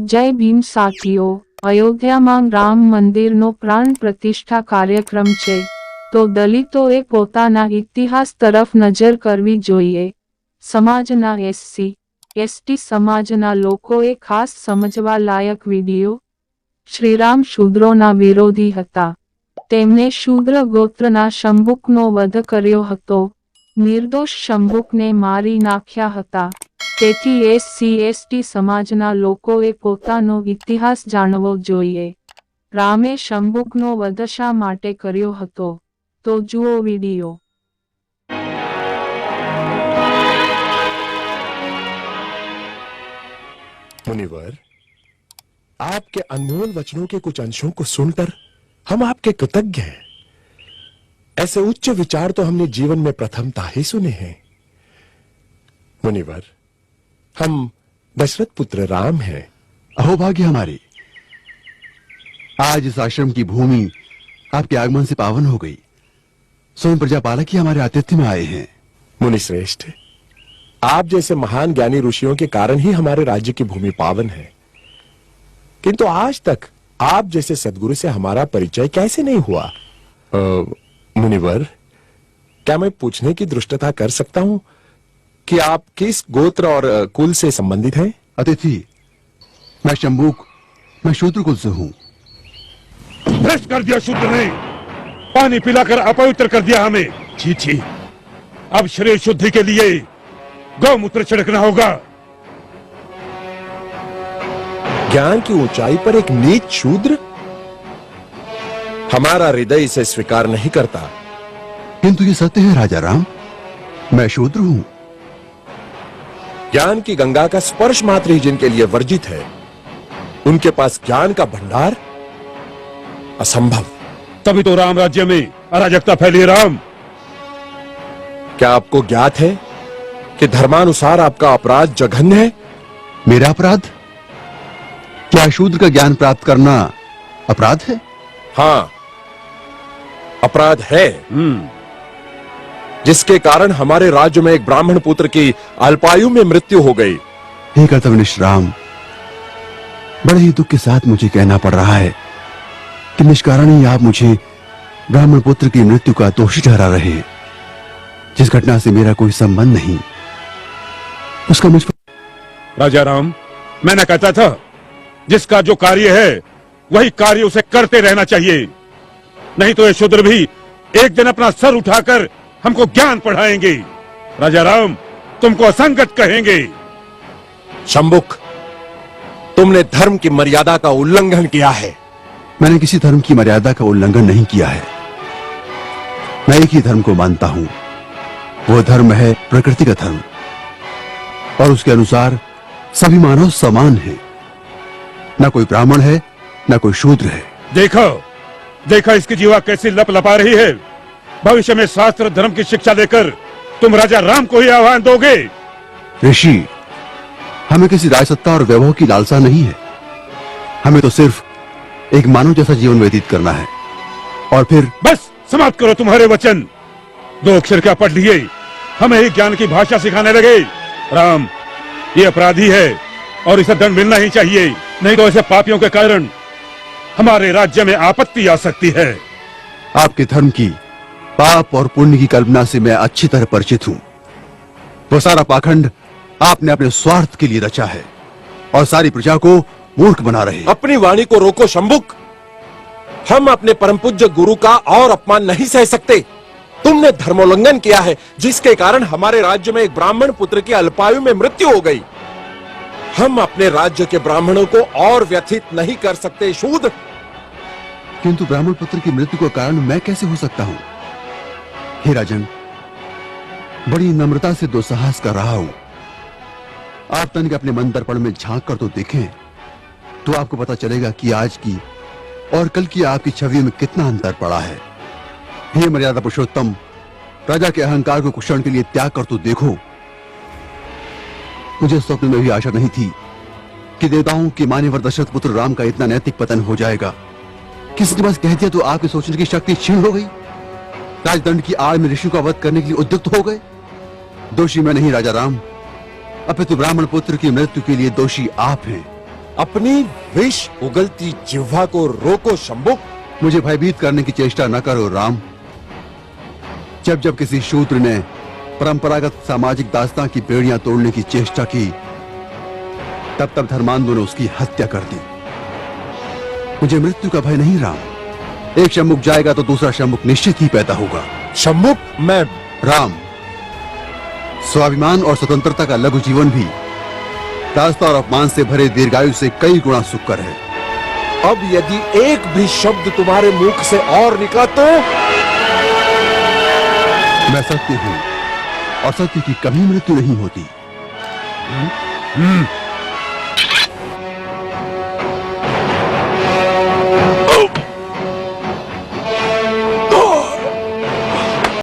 જય ભીમ સાથીઓ, અયોધ્યામાં રામ મંદિરનો પ્રાણ પ્રતિષ્ઠા કાર્યક્રમ છે, તો દલિતોએ પોતાના ઇતિહાસ તરફ નજર કરવી જોઈએ. સમાજના એસસી, એસટી સમાજના લોકોએ ખાસ સમજવા લાયક વિડિયો. શ્રીરામ શૂદ્રોના વિરોધી હતા. તેમણે શૂદ્ર ગોત્રના શંભુકનો વધ કર્યો હતો. નિર્દોષ શંભુકને મારી નાખ્યા હતા. તેથી એસસી એસટી સમાજના લોકોએ પોતાનો ઇતિહાસ જાણવો જોઈએ. રામે શંભુકનો વધ શા માટે કર્યો હતો? તો જુઓ વિડિયો. मुनिवर, आपके अनमोल वचनों के कुछ अंशों को सुनकर हम आपके कृतज्ञ हैं. ऐसे उच्च विचार तो हमने जीवन में प्रथमतः ही सुने हैं. मुनिवर, हम दशरथ पुत्र राम हैं. अहोभाग्य हमारी, आज इस आश्रम की भूमि आपके आगमन से पावन हो गई. स्वयं प्रजापालक ही हमारे आतिथ्य में आए हैं. मुनि श्रेष्ठ, आप जैसे महान ज्ञानी ऋषियों के कारण ही हमारे राज्य की भूमि पावन है. किंतु आज तक आप जैसे सद्गुरु से हमारा परिचय कैसे नहीं हुआ? मुनिवर, क्या मैं पूछने की धृष्टता कर सकता हूं कि आप किस गोत्र और कुल से संबंधित हैं? अतिथि, मैं शंभुक, मैं शूद्र कुल से हूं. भ्रष्ट कर दिया शूद्र ने, पानी पिलाकर अपवित्र कर दिया हमें. छी छी, अब शरीर शुद्धि के लिए गौमूत्र छिड़कना होगा. ज्ञान की ऊंचाई पर एक नीच शूद्र? हमारा हृदय इसे स्वीकार नहीं करता. किंतु ये सत्य है राजा राम, मैं शूद्र हूं. ज्ञान की गंगा का स्पर्श मात्र ही जिनके लिए वर्जित है, उनके पास ज्ञान का भंडार असंभव. तभी तो राम राज्य में अराजकता फैली. राम, क्या आपको ज्ञात है कि धर्मानुसार आपका अपराध जघन्य है? मेरा अपराध? क्या शूद्र का ज्ञान प्राप्त करना अपराध है? हाँ, अपराध है. जिसके कारण हमारे राज्य में एक ब्राह्मण पुत्र की अल्पायु में मृत्यु हो गई. हे कर्तव्यनिष्ठ राम, बड़े ही दुख के साथ मुझे कहना पड़ रहा है कि निष्कारण ही आप मुझे ब्राह्मण पुत्र की मृत्यु का दोषी ठहरा रहे हैं. जिस घटना से मेरा कोई संबंध नहीं, उसका मुझ पर. राजा राम, मैंने कहता था जिसका जो कार्य है वही कार्य उसे करते रहना चाहिए. नहीं तो ये शूद्र भी एक दिन अपना सर उठाकर हमको ज्ञान पढ़ाएंगे. राजा राम, तुमको असंगत कहेंगे. शंभुक, तुमने धर्म की मर्यादा का उल्लंघन किया है. मैंने किसी धर्म की मर्यादा का उल्लंघन नहीं किया है. मैं एक ही धर्म को मानता हूं. वो धर्म है प्रकृति का धर्म, और उसके अनुसार सभी मानव समान हैं. न कोई ब्राह्मण है, न कोई शूद्र है. देखो देखो इसकी जीवा कैसी लप लपा रही है. भविष्य में शास्त्र धर्म की शिक्षा देकर तुम राजा राम को ही आह्वान दोगे. ऋषि, हमें किसी राजसत्ता और वैभव की लालसा नहीं है. हमें तो सिर्फ एक मानव जैसा जीवन व्यतीत करना है. और फिर बस समाप्त करो तुम्हारे वचन. 2 अक्षर क्या पढ़ लिए, हमें ही ज्ञान की भाषा सिखाने लगे. राम, ये अपराधी है और इसे दंड मिलना ही चाहिए. नहीं तो ऐसे पापियों के कारण हमारे राज्य में आपत्ति आ सकती है. आपके धर्म की पाप और पुण्य की कल्पना से मैं अच्छी तरह परिचित हूं. वो सारा पाखंड आपने अपने स्वार्थ के लिए रचा है और सारी प्रजा को मूर्ख बना रहे. अपनी वाणी को रोको शंभुक. हम अपने परम पूज्य गुरु का और अपमान नहीं सह सकते. तुमने धर्मोल्लंघन किया है, जिसके कारण हमारे राज्य में एक ब्राह्मण पुत्र की अल्पायु में मृत्यु हो गई. हम अपने राज्य के ब्राह्मणों को और व्यथित नहीं कर सकते. शूद्र, किंतु ब्राह्मण पुत्र की मृत्यु का कारण मैं कैसे हो सकता हूं? हे राजन, बड़ी नम्रता से दुस्साहस कर रहा हूं. आप तनिक अपने मन दर्पण में झांक कर तो देखें, तो आपको पता चलेगा कि आज की और कल की आपकी छवि में कितना अंतर पड़ा है. हे मर्यादा पुरुषोत्तम, राजा के अहंकार को कुछ क्षण के लिए त्याग कर तो देखो. मुझे स्वप्न में भी आशा नहीं थी कि देवताओं के मान्यवर दशरथ पुत्र राम का इतना नैतिक पतन हो जाएगा. किसी के पास कह दिया तो आपके सोचने की शक्ति क्षीण हो गई. राजदंड की आड़ में ऋषि का वध करने के लिए उद्युक्त हो गए. दोषी मैं नहीं राजा राम, अपितु ब्राह्मण पुत्र की मृत्यु के लिए दोषी आप हैं. अपनी विष उगलती जिह्वा को रोको शंभुक। मुझे भयभीत करने की चेष्टा न करो राम। जब जब किसी शूद्र ने परंपरागत सामाजिक दास्तां की बेड़ियां तोड़ने की चेष्टा की, तब तब धर्मांधों ने उसकी हत्या कर दी। मुझे मृत्यु का भय नहीं राम। एक शंभुक जाएगा तो दूसरा शंभुक निश्चित ही पैदा होगा। शंभुक, मैं राम, स्वाभिमान और स्वतंत्रता का लघु जीवन भी दास्ता और अपमान से भरे दीर्घायु से कई गुना सुखकर है। अब यदि एक भी शब्द तुम्हारे मुख से और निकला तो मैं सत्य हूं और सत्य की कभी मृत्यु नहीं होती।